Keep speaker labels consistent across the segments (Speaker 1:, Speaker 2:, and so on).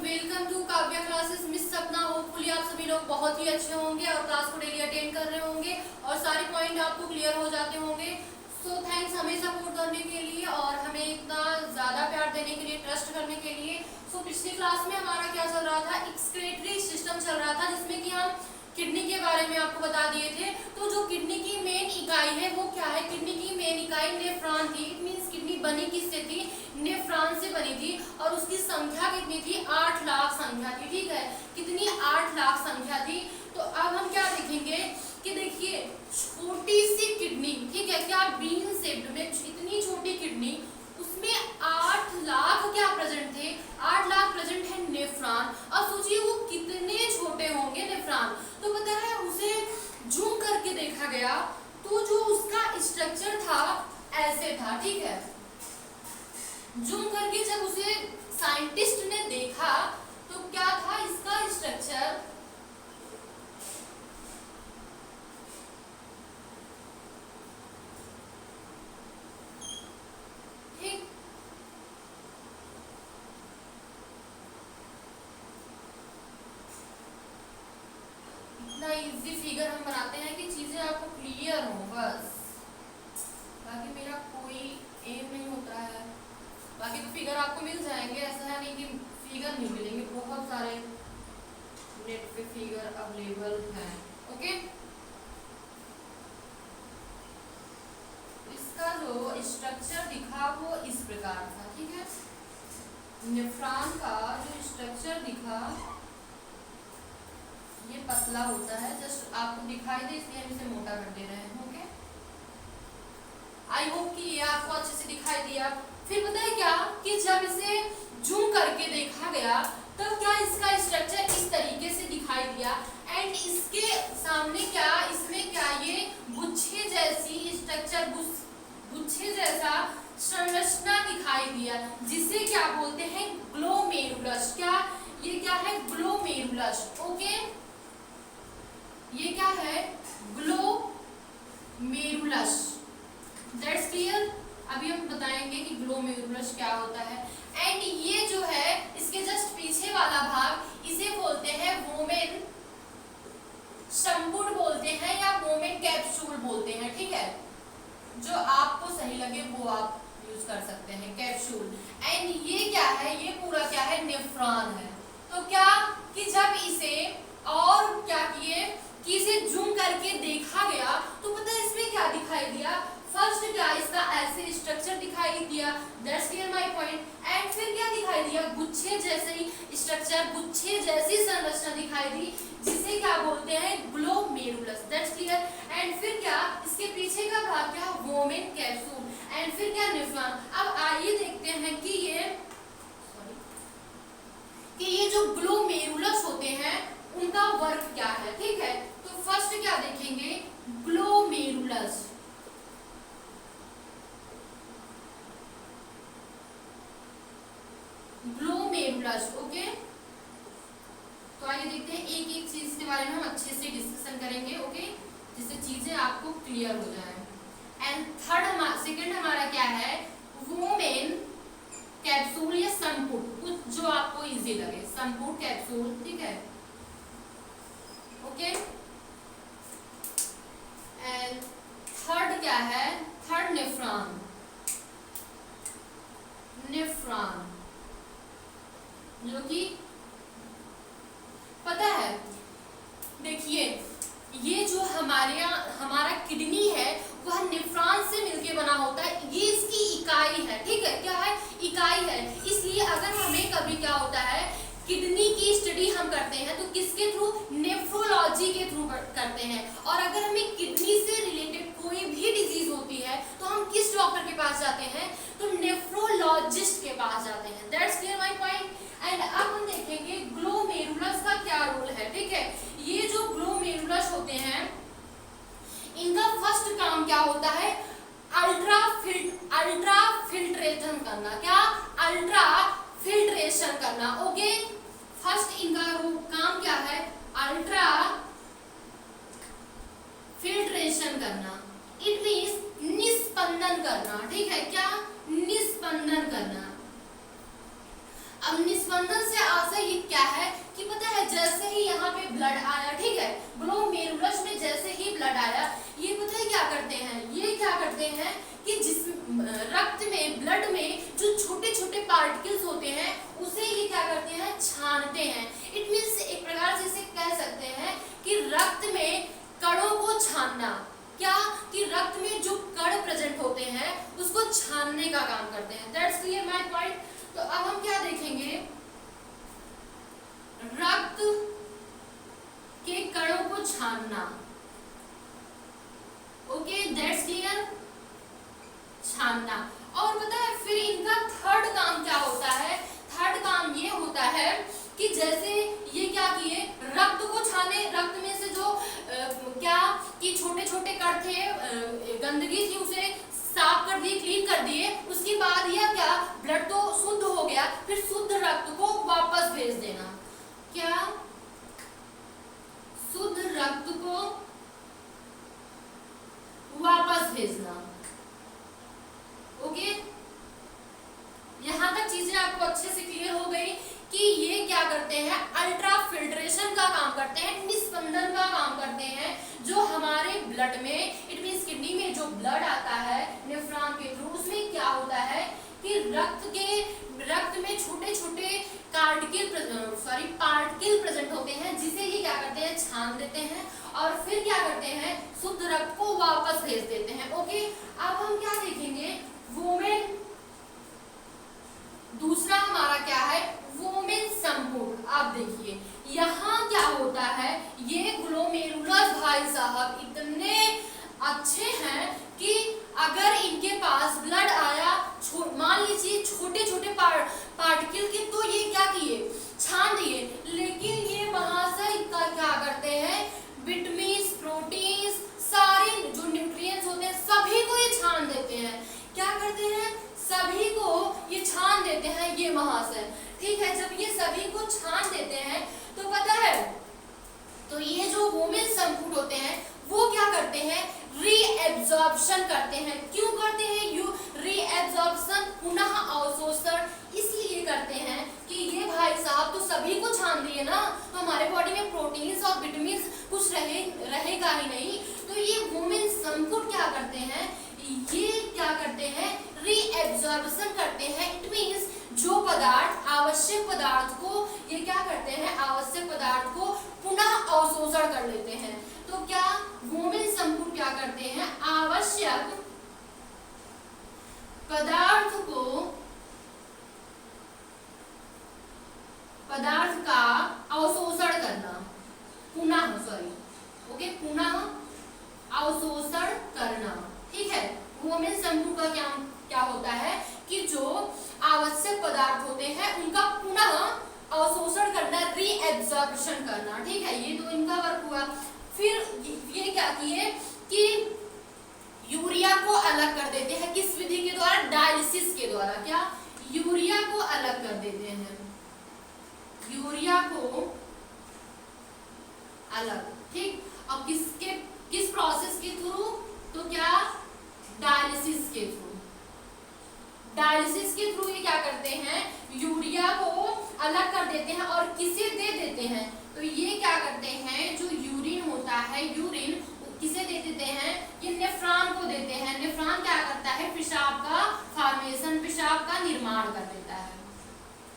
Speaker 1: Welcome to Kavya classes. Miss Sapna, hopefully आप सभी लोग बहुत ही अच्छे होंगे और क्लास को डेली अटेंड कर रहे होंगे और सारे पॉइंट आपको क्लियर हो जाते होंगे। सो थैंक्स हमें सपोर्ट करने के लिए और हमें इतना ज़्यादा प्यार देने के लिए, ट्रस्ट करने के लिए। सो पिछली क्लास में हमारा क्या चल रहा था, एक्सक्रीटरी सिस्टम चल रहा था, जिसमें कि हम किडनी के बारे में आपको बता दिए थे। तो जो किडनी की मेन इकाई है वो क्या है, किडनी की मेन इकाई नेफ्रॉन थी। इट मींस किडनी बनी किससे थी, नेफ्रॉन से बनी थी और उसकी संख्या कितनी थी, 8 लाख संख्या थी। ठीक है, कितनी, 8 लाख संख्या थी। तो अब हम क्या देखेंगे कि देखिए छोटी सी किडनी, ठीक है, क्या बीन शेप्ड में इतनी छोटी किडनी, उसमें 8 लाख क्या प्रेजेंट थे, 8 लाख प्रेजेंट है नेफ्रॉन। अब सोचिए वो कितने छोटे होंगे नेफ्रॉन। तो पता है उसे जूम करके देखा गया तो जो उसका स्ट्रक्चर था ऐसे था। ठीक है, जूम करके जब उसे साइंटिस्ट ने देखा तो क्या था इसका स्ट्रक्चर, ठीक, इतना इजी फिगर हम बनाते हैं कि चीजें आपको क्लियर हो बस। बाकी मेरा कोई एम नहीं होता है, बाकी तो फिगर आपको मिल जाएंगे, ऐसा है नहीं कि फिगर नहीं मिलेंगे, बहुत सारे नेट पे फिगर अवेलेबल हैं। ओके, इसका जो स्ट्रक्चर दिखा वो इस प्रकार था। ठीक है, नेफ्रॉन का जो स्ट्रक्चर दिखा ये पतला होता है, जस्ट आपको दिखाई दे इसलिए हम इसे मोटा कर दे रहे हैं। ओके, आई होप कि ये आपको अच्छे से दिखाई दिया। फिर पता है क्या कि जब इसे जूम करके देखा गया तब क्या इसका स्ट्रक्चर इस तरीके से दिखाई दिया एंड इसके सामने क्या, इसमें क्या ये गुच्छे जैसी स्ट्रक्चर, गुच्छे जैसा संरचना दिखाई दिया, जिसे क्या बोलते हैं, ग्लोमेरुलस। क्या, ये क्या है, ग्लोमेरुलस। ओके, ये क्या है, ग्लोमेरुलस। That's clear. अभी हम बताएंगे कि ग्लोमेरुलस क्या होता है। एंड ये जो है इसके जस्ट पीछे वाला भाग, इसे बोलते हैं वोमेन संपुट बोलते हैं या वोमेन कैप्सूल बोलते हैं। ठीक है, जो आपको सही लगे वो आप यूज कर सकते हैं, कैप्सूल। एंड ये क्या है, ये पूरा क्या है, नेफ्रॉन है। तो क्या कि जब इसे और क्या किए कि इसे जूम करके देखा गया तो पता है इसमें क्या दिखाई दिया, फर्स्ट क्या इसका ऐसे स्ट्रक्चर दिखाई दिया, that's clear my point. And फिर क्या दिखाई दिया, गुच्छे जैसे ही स्ट्रक्चर, गुच्छे जैसी संरचना दिखाई दी, जिसे क्या बोलते हैं, ग्लोमेरुलस। That's clear. एंड फिर क्या इसके पीछे का भाग क्या, वोमेन कैप्सूल। एंड फिर क्या, नेफ्रॉन। अब आइए देखते हैं कि ये जो ग्लोमेरुलस होते हैं उनका वर्क क्या है। ठीक है, तो फर्स्ट क्या देखेंगे, ग्लोमेरुलस। ग्लोमेरुलस। ओके, तो आइए देखते हैं एक एक चीज के बारे में हम अच्छे से डिस्कशन करेंगे। ओके, जिससे चीजें आपको क्लियर हो जाए। एंड सेकंड हमारा क्या है, वोमेन कैप्सूल या संपुट, कुछ जो आपको इजी लगे, संपुट, कैप्सूल। ठीक है, ओके। एंड थर्ड क्या है, थर्ड नेफ्रॉन। नेफ्रॉन जो कि पता है, देखिए ये जो हमारा किडनी है वह नेफ्रॉन से मिलके बना होता है, ये इसकी इकाई है। ठीक है, क्या है, इकाई है। इसलिए अगर हमें कभी क्या होता है, किडनी की स्टडी हम करते हैं तो किसके थ्रू, नेफ्रोलॉजी के थ्रू करते हैं। और अगर हमें किडनी से रिलेटेड कोई भी डिजीज होती है तो हम किस डॉक्टर के पास जाते हैं, तो नेफ्रोलॉजिस्ट के पास जाते हैं। That's clear my point. And अब हम देखेंगे ग्लोमेरुलस का क्या रोल है। ठीक है, ये जो ग्लोमेरुलस होते हैं इनका फर्स्ट काम क्या होता है, अल्ट्रा फिल्ट्रेशन करना। क्या, अल्ट्रा फिल्ट्रेशन करना। ओके, फर्स्ट इनका काम क्या है, अल्ट्रा फिल्ट्रेशन करना। इट मींस निस्पंदन करना। ठीक है, क्या, निस्पंदन करना। अब निस्पंदन से आशय ये क्या है कि पता है जैसे ही यहाँ पे ब्लड आया, ठीक है, ग्लोमेरुलस में जैसे ही ब्लड आया, ये पता है क्या करते हैं, ये क्या करते हैं कि जिस रक्त में, ब्लड में जो छोटे छोटे पार्टिकल्स होते हैं उसे ये क्या करते हैं, छानते हैं। इट मीन्स एक प्रकार से इसे कह सकते हैं कि रक्त में कणों को छानना, क्या कि रक्त में जो कण प्रेजेंट होते हैं उसको छानने का काम करते हैं। That's clear my point. तो अब हम क्या देखेंगे, रक्त के कणों को छानना। ओके, दैट्स क्लियर, छानना। और पता है फिर इनका थर्ड काम क्या होता है, थर्ड काम ये होता है कि जैसे ये क्या किए, रक्त को छाने, रक्त में से जो क्या कि छोटे छोटे कण थे, गंदगी थी, उसे साफ कर दिए, क्लीन कर दिए। उसके बाद यह क्या, ब्लड तो शुद्ध हो गया, फिर शुद्ध रक्त को वापस भेज देना। क्या, शुद्ध रक्त को वापस भेजना। ओके, यहां तक चीजें आपको अच्छे से क्लियर हो गई कि ये क्या करते हैं, अल्ट्रा फिल्ट्रेशन का काम करते हैं, निस्पंदन का काम करते हैं। जो हमारे ब्लड में, इट मींस किडनी में जो ब्लड आता है नेफ्रॉन के थ्रू, उसमें क्या होता है कि रक्त में छोटे छोटे पार्टिकल प्रेजेंट होते हैं, जिसे ये क्या करते हैं, छान देते हैं और फिर क्या करते हैं, शुद्ध रक्त को वापस भेज देते हैं। ओके, अब हम क्या देखेंगे, वोमेन, दूसरा हमारा क्या है, वोमेन संपूर्ण। आप देखिए यहाँ क्या होता है, ये ग्लोमेरुलस भाई साहब इतने अच्छे हैं कि अगर इनके पास ब्लड आया, मान लीजिए छोटे छोटे पार्टिकल के, तो ये क्या किए, छान दिए। लेकिन ये महाशय का क्या करते हैं, विटामिन, प्रोटीन्स, सारे जो न्यूट्रिएंट्स होते हैं सभी को ये छान देते हैं। क्या करते हैं, सभी को ये छान देते हैं ये महाशय। ठीक है, जब ये सभी को छान देते हैं तो पता है, तो ये जो वोमेन संपुट होते हैं वो क्या करते हैं, रीएब्जॉर्प्शन करते हैं। क्यों करते हैं यू रीएब्जॉर्प्शन, पुनः अवशोषण इसलिए करते हैं कि ये भाई साहब तो सभी को छान दिए ना, तो हमारे बॉडी में प्रोटीन्स और विटामिन कुछ रहेगा ही नहीं। तो ये वोमेन संपुट क्या करते हैं, ये क्या करते हैं, रीएब्जॉर्प्शन करते हैं। इट मींस जो पदार्थ, आवश्यक पदार्थ को ये क्या करते हैं, आवश्यक पदार्थ को पुनः अवशोषण कर लेते हैं। तो क्या वोमेन संपुट क्या करते हैं, आवश्यक पदार्थ को, पदार्थ का अवशोषण करना, पुनः पुनः अवशोषण करना। ठीक है, वोमेन संपुट का क्या होता है कि जो आवश्यक पदार्थ होते हैं उनका पुनः अवशोषण करना, रीएब्जॉर्प्शन करना। ठीक है, ये तो इनका वर्क हुआ। फिर ये क्या किए कि यूरिया को अलग कर देते हैं, किस विधि के द्वारा, डायलिसिस के द्वारा। क्या, यूरिया को अलग कर देते हैं, यूरिया को अलग। ठीक, अब किस प्रोसेस के थ्रू, तो क्या, डायलिसिस के थ्रू। डायलिसिस के थ्रू ये क्या करते हैं, यूरिया को अलग कर देते हैं और किसे दे देते हैं, तो ये क्या करते हैं, जो यूरिन होता है, यूरिन किसे दे देते हैं, ये नेफ्रॉन को देते हैं। नेफ्रॉन क्या करता है, पेशाब का फॉर्मेशन, पेशाब का निर्माण कर देता है।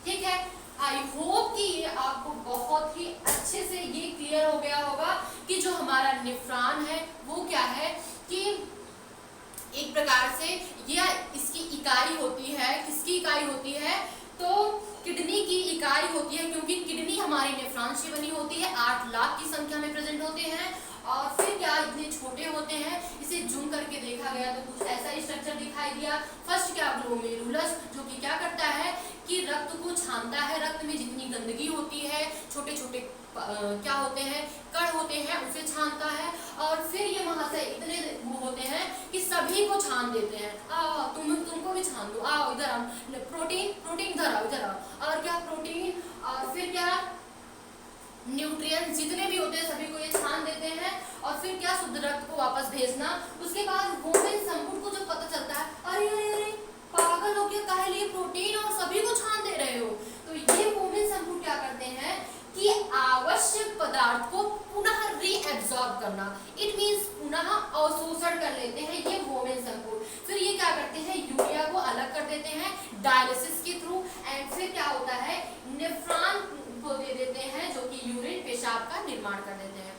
Speaker 1: ठीक है, आई होप कि ये आपको बहुत ही अच्छे से ये क्लियर हो गया होगा कि जो हमारा नेफ्रॉन है वो क्या है, कि एक प्रकार से यह इसकी इकाई होती है। किसकी इकाई होती है, तो किडनी की इकाई होती है, क्योंकि किडनी हमारी नेफ्रॉन से बनी होती है, 8 लाख की संख्या में प्रेजेंट होते हैं। और फिर क्या, इतने छोटे होते हैं, इसे जूम करके देखा गया तो कुछ ऐसा ही स्ट्रक्चर दिखाई दिया। फर्स्ट क्या, ग्लोमेरुलस, जो कि क्या करता है कि रक्त को छानता है, रक्त में जितनी गंदगी होती है, छोटे छोटे क्या होते हैं, कण होते हैं, उसे छानता है। और फिर ये महाशय इतने वो होते हैं कि सभी को छान देते हैं। तुमको भी छान दो, आओ इधर आओ, प्रोटीन इधर आओ, इधर आओ। और क्या, प्रोटीन, और फिर क्या, न्यूट्रिएंट्स जितने भी होते हैं सभी को ये छान देते हैं। और फिर क्या, शुद्ध रक्त को वापस भेजना। उसके बाद वोमेन संपुट को जब पता चलता है, अरे अरे अरे पागल हो गया, काहे लिए प्रोटीन और सभी को छान दे रहे हो, तो डायलिसिस के थ्रू, एंड फिर क्या होता है, नेफ्रॉन को दे देते हैं जो कि यूरिन पेशाब का निर्माण कर देते हैं।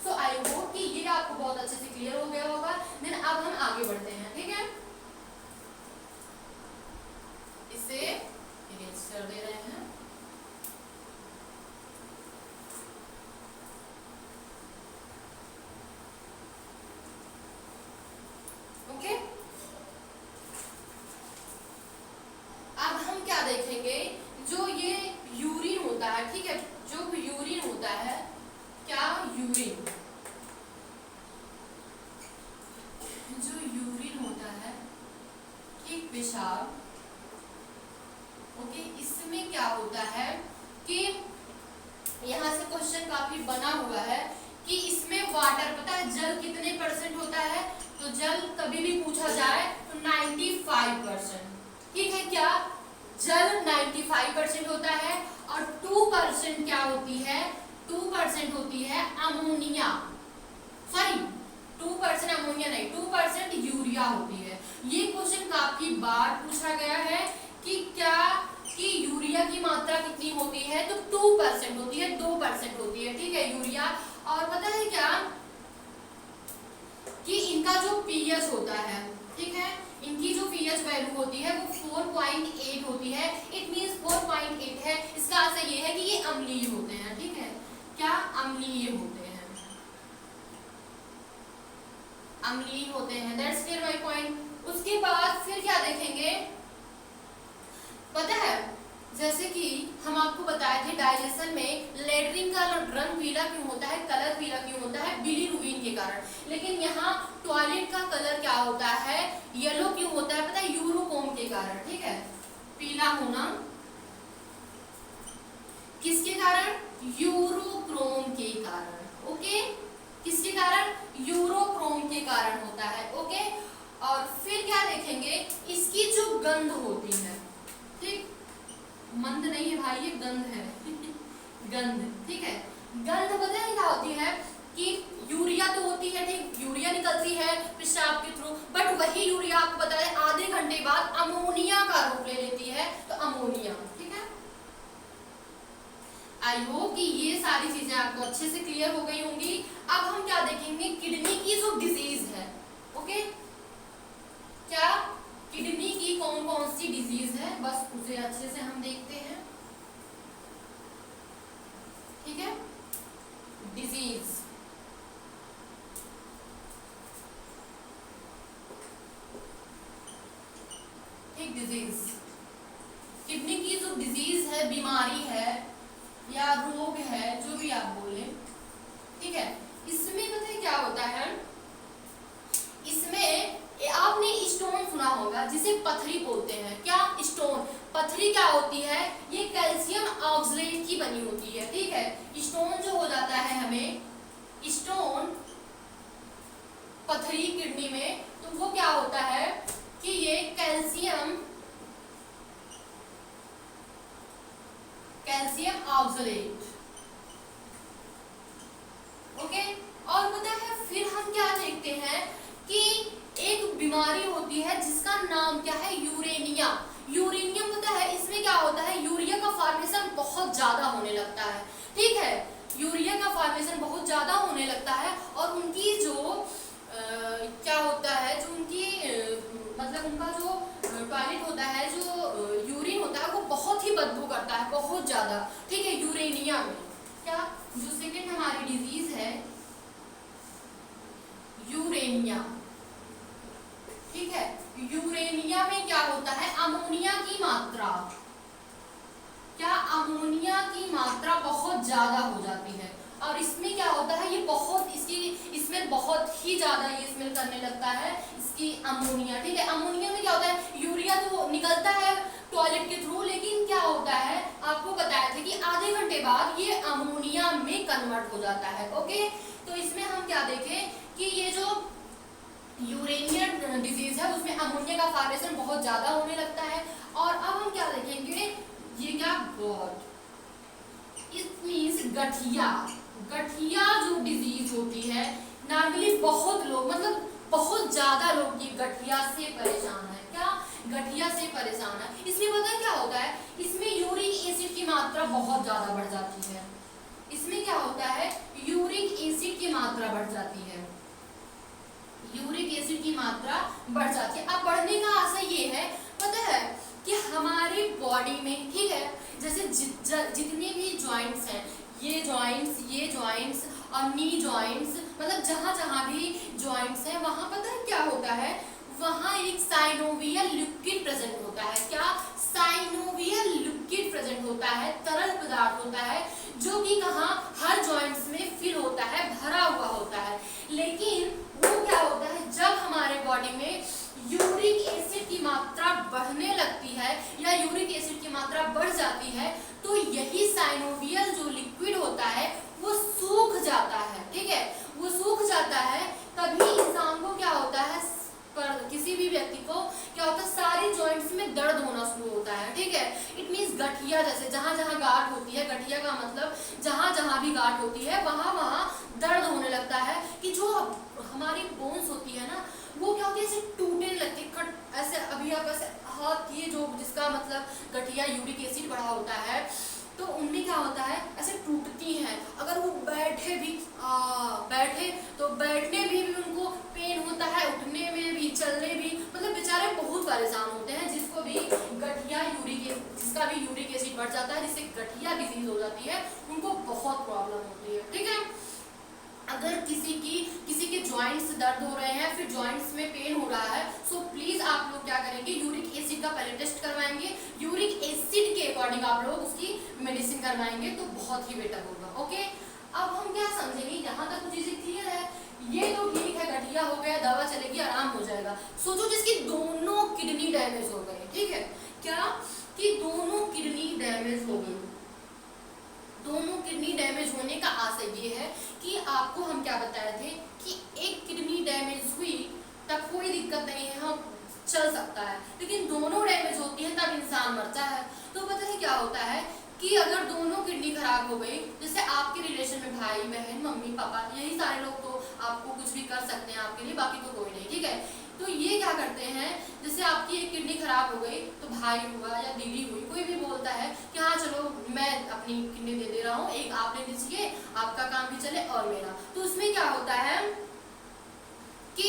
Speaker 1: सो आई होप कि ये आपको बहुत अच्छे से क्लियर हो गया होगा। देन अब हम आगे बढ़ते हैं, ठीक है। इसे इरेज कर दे रहे हैं। ओके, अब हम क्या देखेंगे, जो ये यूरिन होता है, ठीक है, जो यूरिन होता है, क्या यूरिन, जो यूरिन होता है, ठीक, पेशाब, ओके, इसमें क्या होता है कि यहाँ से क्वेश्चन काफी बना हुआ है कि इसमें वाटर, पता है जल कितने परसेंट होता है, तो जल कभी भी पूछा जाए तो 95%, ठीक है, क्या जल 95% होता है, और 2% क्या होती है, 2% होती है अमोनिया, सॉरी 2% अमोनिया नहीं, 2% यूरिया होती है। ये क्वेश्चन काफी बार पूछा गया है कि क्या कि यूरिया की मात्रा कितनी होती है, तो 2% होती है, 2% होती है, ठीक है, यूरिया। और पता है क्या कि इनका जो पीएच होता है, ठीक है, इनकी जो पीएच वैल्यू होती है वो 4.8 होती है। इट मींस 4.8 है, इसका अर्थ ये है कि ये अम्लीय होते हैं, ठीक है, क्या अम्लीय होते हैं, अम्लीय होते हैं। That's clear my point. उसके बाद फिर क्या देखेंगे, पता है जैसे कि हम आपको बताए थे डाइजेशन में लेटरिन का रंग पीला क्यों होता है, कलर पीला क्यों होता है, बिलीरुबिन के कारण। लेकिन यहाँ टॉयलेट का कलर क्या होता है, येलो क्यों होता है, पता है यूरोक्रोम के कारण, ठीक है, पीला होना किसके कारण, यूरोक्रोम के कारण, ओके, किसके कारण, यूरोक्रोम के कारण होता है, ओके। और फिर क्या देखेंगे, इसकी जो गंध होती है, ठीक, मंद नहीं है भाई, ये गंध है गंध, ठीक है, गंध पता है क्या होती है कि यूरिया तो होती है, ठीक, यूरिया निकलती है पेशाब के थ्रू, बट वही यूरिया आपको बता दें आधे घंटे बाद अमोनिया का रूप ले लेती है, तो अमोनिया, ठीक है। आई होप कि ये सारी चीजें आपको अच्छे से क्लियर हो गई होंगी। अब हम क्या देखेंगे, किडनी की जो डिजीज है, ओके, क्या किडनी की कौन कौन सी डिजीज है, बस उसे अच्छे से हम देखते हैं, ठीक है, डिजीज, ठीक, डिजीज, किडनी की जो डिजीज है, बीमारी है या रोग है, जो भी आप बोले, ठीक है, इसमें पता है क्या होता है, इसमें आपने स्टोन सुना होगा जिसे पथरी बोलते हैं, क्या स्टोन, पथरी क्या होती है, ये कैल्शियम ऑक्सलेट की बनी होती है, ठीक है, स्टोन जो हो जाता है हमें, स्टोन पथरी किडनी में, तो वो क्या होता है कि ये कैल्शियम ऑक्सलेट, ओके। और पता है फिर हम क्या देखते हैं कि एक बीमारी होती है जिसका नाम क्या है, यूरेनिया, यूरेनियम पता है इसमें क्या होता है, यूरिया का फॉर्मेशन बहुत ज्यादा होने लगता है, ठीक है, यूरिया का फॉर्मेशन बहुत ज्यादा होने लगता है, और उनकी जो क्या होता है, जो उनकी मतलब उनका जो टॉयलेट होता है, जो यूरिन होता है, वो बहुत ही बदबू करता है, बहुत ज्यादा, ठीक है, यूरेनिया में। क्या जो सेकंड हमारी डिजीज है यूरेनिया, ठीक है, यूरेनिया में क्या होता है, अमोनिया की मात्रा, क्या अमोनिया की मात्रा बहुत ज्यादा हो जाती है, और इसमें क्या होता है, ये बहुत इसकी स्मेल बहुत ही ज्यादा ये स्मेल करने लगता है, इसकी अमोनिया, ठीक है। अमोनिया में क्या होता है, यूरिया तो निकलता है टॉयलेट के थ्रू, लेकिन क्या होता है आपको बताया था कि आधे घंटे बाद ये अमोनिया में कन्वर्ट हो जाता है, ओके। तो इसमें हम क्या देखें कि ये जो यूरेनिया डिजीज है उसमें अमोनिया का फॉर्मेशन बहुत ज्यादा होने लगता है। और अब हम क्या देखेंगे, ये क्या गॉट, इट मींस गठिया, गठिया जो डिजीज होती है, नॉर्मली बहुत लोग, मतलब बहुत ज्यादा लोग ये गठिया से परेशान है, क्या गठिया से परेशान है। इसमें पता है क्या होता है, इसमें यूरिक एसिड की मात्रा बहुत ज्यादा बढ़ जाती है। इसमें क्या होता है, यूरिक एसिड की मात्रा बढ़ जाती है, यूरिक एसिड की मात्रा बढ़ जाती है। अब बढ़ने का आशय ये है, पता है कि हमारी बॉडी में, ठीक है, जैसे जितने भी जॉइंट्स हैं, ये जॉइंट्स और नी जॉइंट्स, मतलब जहां जहां भी जॉइंट्स हैं वहां पता है क्या होता है, वहां एक साइनोवियल लिक्विड प्रेजेंट होता है। क्या? साइनोवियल लिक्विड प्रेजेंट होता है, तरल पदार्थ होता है, जो कि कहाँ, हर जॉइंट्स में फिल होता है, भरा हुआ होता है। लेकिन वो क्या होता है, जब हमारे बॉडी में यूरिक एसिड की मात्रा बढ़ने लगती है या यूरिक एसिड की मात्रा बढ़ जाती है, तो यही साइनोवियल जो लिक्विड होता है वो सूख जाता है। ठीक है, वो सूख जाता है। तभी इंसान को क्या होता है, पर किसी भी व्यक्ति को क्या होता है, सारे जॉइंट्स में दर्द होना शुरू होता है। ठीक है, इट मींस गठिया, जैसे जहां जहां गांठ होती है, गठिया का मतलब जहां जहां भी गांठ होती है वहां वहां दर्द होने लगता है। कि जो हमारी बोन्स होती है ना, वो क्या होती है, ऐसे टूटने लगती है, ऐसे। अभी आप ऐसे हाथ किए, जो जिसका मतलब गठिया यूरिक एसिड बढ़ा होता है, तो उनमें क्या होता है, ऐसे टूटती हैं। अगर वो बैठे तो बैठने में भी उनको पेन होता है, उठने में भी, चलने भी, मतलब बेचारे बहुत परेशान होते हैं। जिसको भी गठिया जिसका भी यूरिक एसिड बढ़ जाता है, जिससे गठिया डिजीज हो जाती है, उनको बहुत प्रॉब्लम होती है। ठीक है, अगर किसी के जॉइंट्स दर्द हो रहे हैं, फिर जॉइंट्स में पेन हो रहा है, सो प्लीज आप लोग क्या करेंगे, यूरिक एसिड का पहले टेस्ट करवाएंगे। यूरिक एसिड के अकॉर्डिंग आप लोग उसकी मेडिसिन करवाएंगे तो बहुत ही बेटर होगा। ओके, अब हम क्या समझेंगे, यहाँ तक तो चीजें क्लियर है। ये तो ठीक है, गठिया हो गया, दवा चलेगी, आराम हो जाएगा। सोचो जिसकी दोनों किडनी डैमेज हो गए, ठीक है, क्या कि दोनों किडनी डैमेज हो गई। दोनों किडनी डैमेज होने का आशय ये है कि आपको हम क्या बताए थे कि एक किडनी डैमेज हुई तब कोई दिक्कत नहीं है, हम चल सकता है, लेकिन दोनों डैमेज होती है तब इंसान मरता है। तो पता है क्या होता है कि अगर दोनों किडनी खराब हो गई, जैसे आपके रिलेशन में भाई बहन मम्मी पापा, यही सारे लोग तो आपको कुछ भी कर सकते हैं आपके लिए, बाकी तो कोई नहीं। ठीक है, तो ये क्या करते हैं, जैसे आपकी एक किडनी खराब हो गई तो भाई हुआ या दीदी हुई, कोई भी बोलता है कि हाँ चलो मैं अपनी किडनी दे रहा हूँ, एक आप ले लीजिए, आपका काम भी चले और मेरा। तो उसमें क्या होता है कि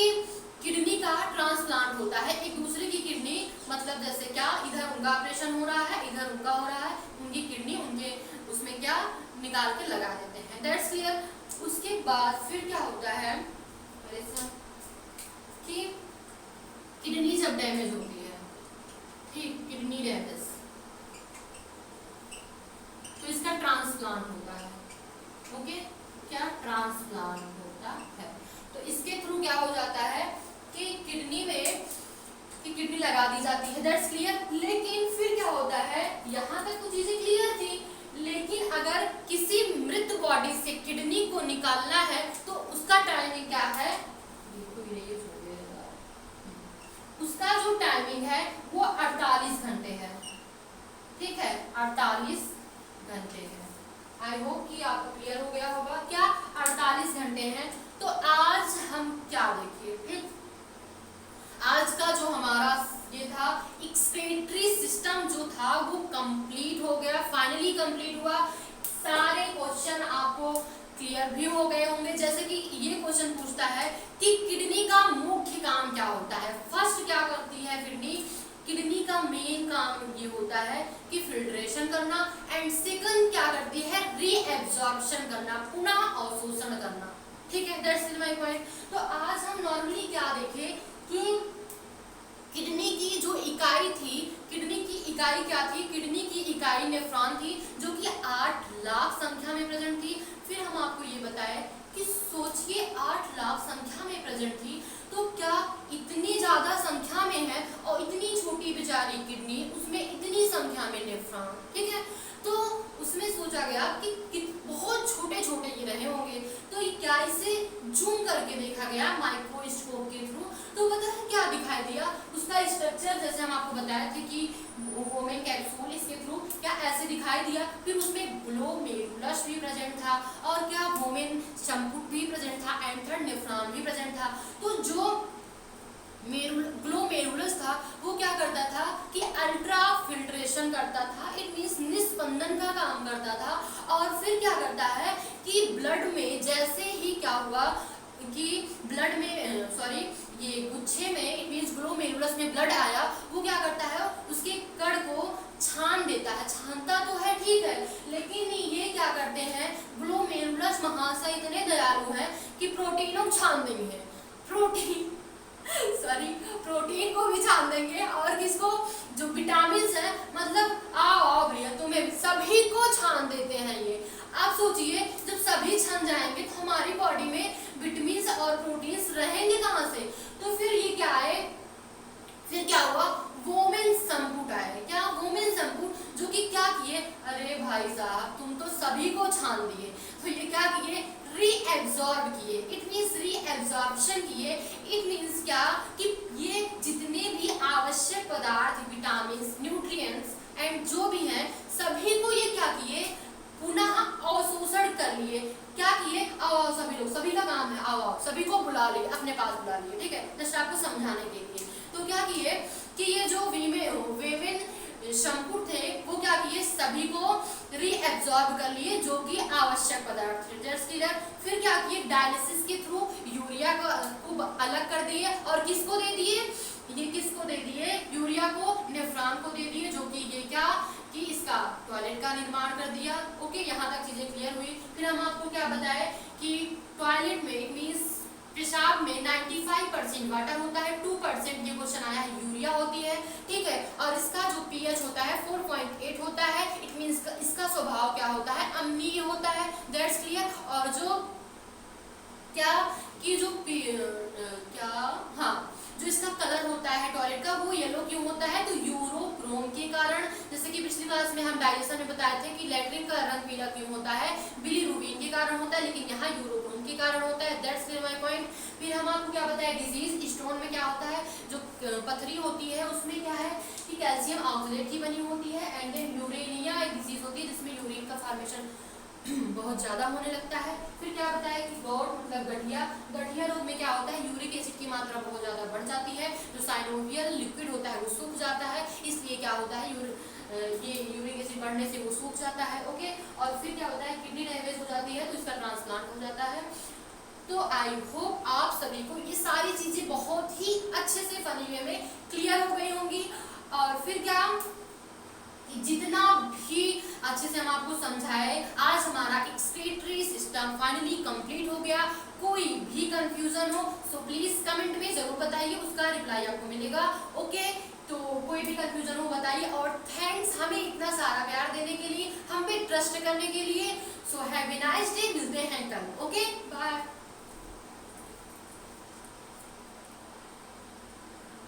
Speaker 1: किडनी का ट्रांसप्लांट होता है, एक दूसरे की किडनी, मतलब जैसे क्या, इधर उनका ऑपरेशन हो रहा है, इधर उनका हो रहा है, उनकी किडनी उनके उसमें क्या निकाल के लगा देते हैं। That's clear. उसके बाद फिर क्या होता है कि किडनी जब डैमेज होती है, ठीक, किडनी डैमेज, तो इसका ट्रांसप्लांट होता है। ओके, क्या ट्रांसप्लांट होता है, तो इसके थ्रू क्या हो जाता है कि किडनी में किडनी लगा दी जाती है। That's clear. लेकिन फिर क्या होता है, यहाँ तक तो चीजें क्लियर थी, लेकिन अगर किसी मृत बॉडी से किडनी को निकालना है तो उसका टाइमिंग क्या है, उसका जो टाइमिंग है वो 48 घंटे है। ठीक है, 48 घंटे है। आई होप कि आपको क्लियर हो गया होगा, क्या 48 घंटे हैं। तो आज हम क्या देखिए, आज का जो हमारा ये था एक्सक्रीटरी सिस्टम जो था वो कंप्लीट हो गया, फाइनली कंप्लीट हुआ। सारे क्वेश्चन आपको क्लियर भी हो गए होंगे। जैसे कि ये क्वेश्चन पूछता है कि किडनी का मुख्य काम क्या होता है। फर्स्ट क्या करती है किडनी, किडनी का मेन काम ये होता है कि फिल्ट्रेशन करना, एंड सेकंड क्या करती है, रीएब्जॉर्प्शन करना, पुनः अवशोषण करना। ठीक है, दैट्स माय पॉइंट। तो आज हम नॉर्मली क्या देखे कि किडनी की जो इकाई थी, किडनी की इकाई क्या थी, किडनी की इकाई नेफ्रॉन थी, जो कि 8 लाख संख्या में प्रेजेंट थी। फिर हम आपको ये बताए कि सोचिए 8 लाख संख्या में प्रेजेंट थी, तो क्या इतनी ज्यादा संख्या में है और इतनी छोटी बेचारी किडनी, उसमें इतनी संख्या में नेफ्रॉन। ठीक है, तो उसमें सोचा गया कि बहुत छोटे छोटे ये रहे होंगे, तो ये क्या इसे जूम करके देखा गया माइक्रोस्कोप के थ्रू। तो पता है क्या दिखाई दिया, उसका स्ट्रक्चर जैसे हम आपको बताए थे कि वोमेन कैप्सूल, इसके थ्रू क्या ऐसे दिखाई दिया। फिर उसमें ग्लोमेरुलस भी प्रेजेंट था, और क्या वोमेन संपुट भी प्रेजेंट था, एंथर नेफ्रॉन भी प्रेजेंट था। तो जो ग्लोमेरुलस था वो क्या करता था कि सर्कुलेशन करता था, इट मीन्स निस्पंदन का काम करता था। और फिर क्या करता है कि ब्लड में जैसे ही क्या हुआ कि ब्लड में ये गुच्छे में इट मीन्स ग्लोमेरुलस में ब्लड आया, वो क्या करता है उसके कण को छान देता है। छानता तो है ठीक है, लेकिन ये क्या करते हैं ग्लोमेरुलस महाशय इतने दयालु हैं कि प्रोटीनों छान देंगे, प्रोटीन को भी छान देंगे और किसको, जो विटामिन है, मतलब आओ भैया तुम्हें सभी को छान देते हैं ये। आप सोचिए जब सभी छन जाएंगे तो हमारी बॉडी में विटामिन और प्रोटीन्स रहेंगे कहाँ से। तो फिर ये क्या है, फिर क्या हुआ वोमेन संपुट आए। क्या वोमेन संपुट, जो कि क्या किए, अरे भाई साहब तुम तो सभी को छान दिए, तो ये क्या किए रीएब्जॉर्ब किए, इट मीन्स रीएब्जॉर्प्शन किए। इट मीन्स क्या कि ये जितने भी आवश्यक पदार्थ, विटामिन, न्यूट्रिएंट्स एंड जो भी हैं सभी को ये क्या किए पुनः अवशोषण कर लिए। क्या किए, आओ सभी लोग, सभी का काम है आओ सभी को बुला लिए, अपने पास बुला लिए, ठीक है, जस्ट आपको समझाने के लिए। तो क्या किए कि ये जो वेवेन संपुट थे वो क्या किए सभी को रीएब्जॉर्ब कर लिए जो कि आवश्यक पदार्थ थे, जस्ट क्लियर। फिर क्या किए डायलिसिस के थ्रू यूरिया को अलग कर दिए और किसको दे दिए, ये किसको दे दिए, यूरिया को नेफ्रॉन को दे दिए, जो कि ये क्या कि इसका टॉयलेट का निर्माण कर दिया। ओके, यहाँ तक चीजें क्लियर हुई। फिर हम आपको क्या बताए कि टॉयलेट में इट मीन्स पेशाब में 95% वाटर होता है, 2% ये क्वेश्चन आया है यूरिया होती है, ठीक है। और इसका जो पीएच होता है 4.8 होता है, इट मीन्स इसका स्वभाव क्या होता है अम्लीय होता है, दैट्स क्लियर। और जो क्या कि जो जो इसका कलर होता है टॉयलेट का वो येलो क्यों होता है, तो यूरोक्रोम के कारण। जैसे कि पिछली क्लास में हम डाइजेशन में बताए थे कि लैट्रिन का रंग पीला क्यों होता है, बिलीरुबिन के कारण होता है, लेकिन यहाँ यूरोक्रोम के कारण होता है, दैट्स माय पॉइंट। फिर हम आपको क्या बताया डिजीज स्टोन में क्या होता है, जो पथरी होती है उसमें क्या है कि कैल्शियम ऑक्सलेट की बनी होती है। एंड देन यूरेनिया एक डिजीज होती है जिसमें यूरिन का फॉर्मेशन बहुत ज्यादा होने लगता है। फिर क्या बताया कि गॉट मतलब गठिया रोग में क्या होता है यूरिक एसिड की मात्रा बहुत ज्यादा बढ़ जाती है, जो साइनोवियल लिक्विड होता है वो सूख जाता है, इसलिए क्या होता है ये यूरिक एसिड बढ़ने से वो सूख जाता है। ओके, और फिर क्या होता है किडनी डैमेज हो जाती है तो इसका ट्रांसप्लांट हो जाता है। तो आई होप आप सभी को ये सारी चीजें बहुत ही अच्छे से फनी वे में क्लियर हो गई होंगी। और फिर क्या जितना भी अच्छे से हम आपको समझाए, आज हमारा एक्सक्रीटरी सिस्टम फाइनली कंप्लीट हो गया। कोई भी कंफ्यूजन हो तो प्लीज कमेंट में जरूर बताइए, उसका रिप्लाई आपको मिलेगा। ओके, तो कोई भी कंफ्यूजन हो बताइए। और थैंक्स हमें इतना सारा प्यार देने के लिए, हम पे ट्रस्ट करने के लिए। So have a nice day, मिलते हैं कल। ओके।